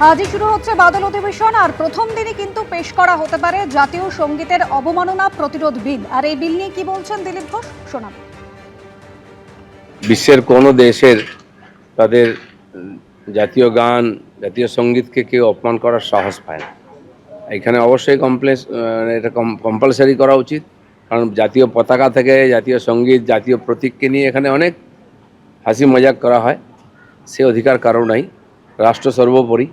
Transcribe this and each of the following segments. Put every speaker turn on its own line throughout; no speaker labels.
আজই শুরু হচ্ছে বাদল অধিবেশন আর প্রথম দিনই কিন্তু পেশ করা হতে পারে জাতীয় সঙ্গীতের অবমাননা প্রতিরোধ বিল। আর এই বিল নিয়ে কি বলছেন দিলীপ ঘোষ, শোনাব।
বিশ্বের কোনো দেশের তাদের জাতীয় গান, জাতীয় সঙ্গীতকে কেউ অপমান করার সাহস পায় না। এখানে অবশ্যই এটা কম্পালসারি করা উচিত, কারণ জাতীয় পতাকা থেকে জাতীয় সঙ্গীত, জাতীয় প্রতীককে নিয়ে এখানে অনেক হাসি মজাক করা হয়। সে অধিকার কারো নাই, রাষ্ট্র সর্বোপরি,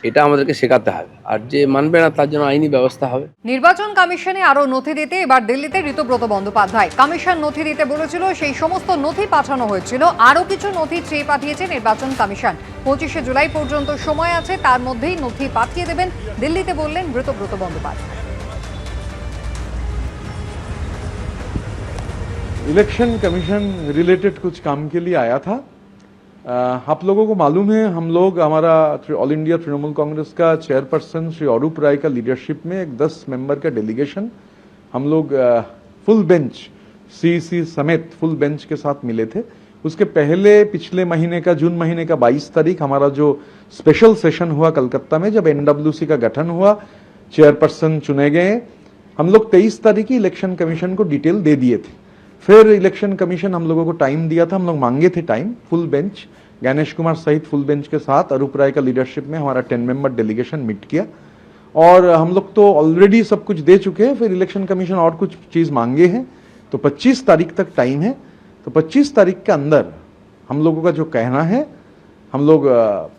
এটা আমাদেরকে শেখাতে হবে। আর যে মানবে না তার জন্য আইনি ব্যবস্থা হবে।
নির্বাচন কমিশনে আরো নথি দিতে এবার দিল্লিতে ঋতব্রত বন্দ্যোপাধ্যায়। কমিশন নথি দিতে বলেছিল, সেই সমস্ত নথি পাঠানো হয়েছিল। আরো কিছু নথি চেয়ে পাঠিয়েছে নির্বাচন কমিশন। 25শে জুলাই পর্যন্ত সময় আছে, তার মধ্যেই নথি পাঠিয়ে দেবেন দিল্লিতে, বললেন Ritabrata Bandyopadhyay.
Election commission related कुछ काम के लिए आया था। आप लोगों को मालूम है, हम लोग हमारा ऑल इंडिया तृणमूल कांग्रेस का चेयरपर्सन श्री अरूप राय का लीडरशिप में एक 10 मेंबर का डेलीगेशन हम लोग फुल बेंच सीईसी समेत फुल बेंच के साथ मिले थे। उसके पहले पिछले महीने का जून महीने का 22 तारीख हमारा जो स्पेशल सेशन हुआ कलकत्ता में, जब एनडब्ल्यूसी का गठन हुआ, चेयरपर्सन चुने गए, हम लोग 23 तारीख ही इलेक्शन कमीशन को डिटेल दे दिए थे। फिर इलेक्शन कमीशन हम लोगों को टाइम दिया था, हम लोग मांगे थे time. Full bench Ganesh Kumar सहित फुल बेंच के साथ अरूप राय का लीडरशिप में हमारा 10 मेंबर डेलीगेशन मीट किया, और हम लोग तो ऑलरेडी सब कुछ दे चुके हैं। फिर इलेक्शन कमीशन और कुछ चीज़ मांगे हैं, तो 25 तारीख तक टाइम है। तो 25 तारीख के अंदर हम लोगों का जो कहना है हम लोग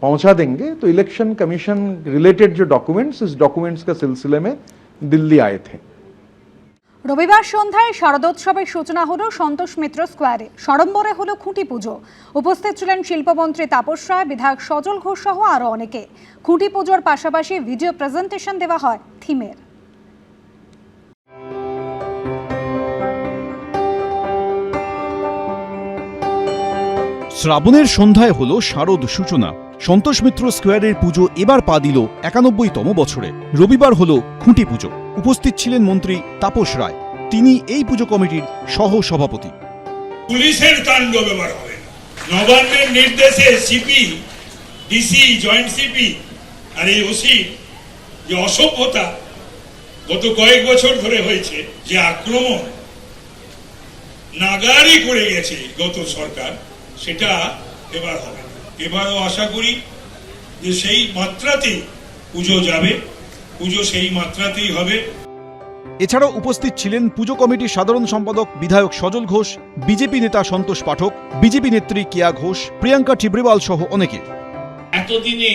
पहुंचा देंगे। तो इलेक्शन कमीशन रिलेटेड जो डॉक्यूमेंट्स, इस डॉक्यूमेंट्स के सिलसिले में दिल्ली आए थे।
রবিবার সন্ধ্যায় শারদোৎসবের সূচনা হলো সন্তোষ মিত্র স্কোয়ারে। সড়ম্বরে হলো খুঁটি পুজো। উপস্থিত ছিলেন শিল্পমন্ত্রী তাপস রায়, বিধায়ক সজল ঘোষ সহ আরো অনেকে। খুঁটি পুজোর পাশাপাশি ভিডিও প্রেজেন্টেশন দেওয়া হয় থিমের।
শ্রাবণের সন্ধ্যায় হলো শারদ সূচনা। সন্তোষ মিত্র স্কোয়ারের পুজো এবার পা দিল 91তম বছরে। রবিবার হলো খুঁটি পুজো। উপস্থিত ছিলেন মন্ত্রী তাপস রায়, তিনি এই পুজো কমিটির সহ সভাপতি।
পুলিশের তাণ্ডব এবার হবে। নবান্নের নির্দেশে সিপি, ডিসি, জয়েন্ট সিপি আর এই ওসি যে অসভ্যতা গত কয়েক বছর ধরে হয়েছে, যে আক্রমণ নাগারি করে গেছে গত সরকার, সেটা এবার হবে। এবারও আশা করি যে সেই মাত্রাতেই পুজো যাবে, পুজো সেই মাত্রাতেই হবে।
এছাড়াও উপস্থিত ছিলেন পুজো কমিটির সাধারণ সম্পাদক বিধায়ক সজল ঘোষ, বিজেপি নেতা সন্তোষ পাঠক, বিজেপি নেত্রী কিয়া ঘোষ, প্রিয়াঙ্কা ঠিব্রিওয়াল সহ অনেকে।
এতদিনে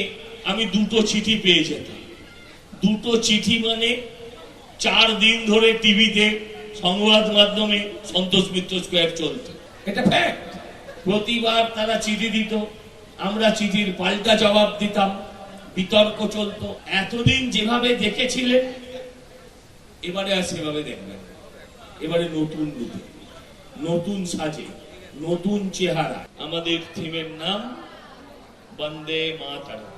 আমি দুটো চিঠি পেয়ে যেতাম। দুটো চিঠি মানে 4 দিন ধরে টিভিতে সংবাদ মাধ্যমে সন্তোষ মিত্র স্কোয়ার চলত। এটা ফ্যাক্ট। প্রতিবার তারা চিঠি দিত, আমরা চিঠির পাল্টা জবাব দিতাম, বিতর্ক চলতো। এতদিন যেভাবে দেখেছিলেন এবারে আর সেভাবে দেখবেন। এবারে নতুন রূপে, নতুন সাজে, নতুন চেহারা। আমাদের থিমের নাম বন্দে মাতরম।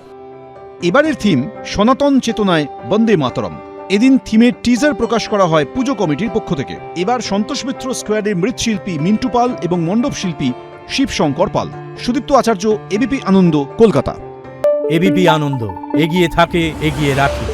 এবারের থিম সনাতন চেতনায় বন্দে মাতরম। এদিন থিমের টিজার প্রকাশ করা হয় পুজো কমিটির পক্ষ থেকে। এবার সন্তোষ মিত্র স্কোয়ারের মৃৎশিল্পী মিন্টু পাল এবং মণ্ডপ শিল্পী শিবশঙ্কর পাল। সুদীপ্ত আচার্য, এবিপি আনন্দ, কলকাতা।
এবিপি আনন্দ, এগিয়ে থাকে, এগিয়ে রাখে।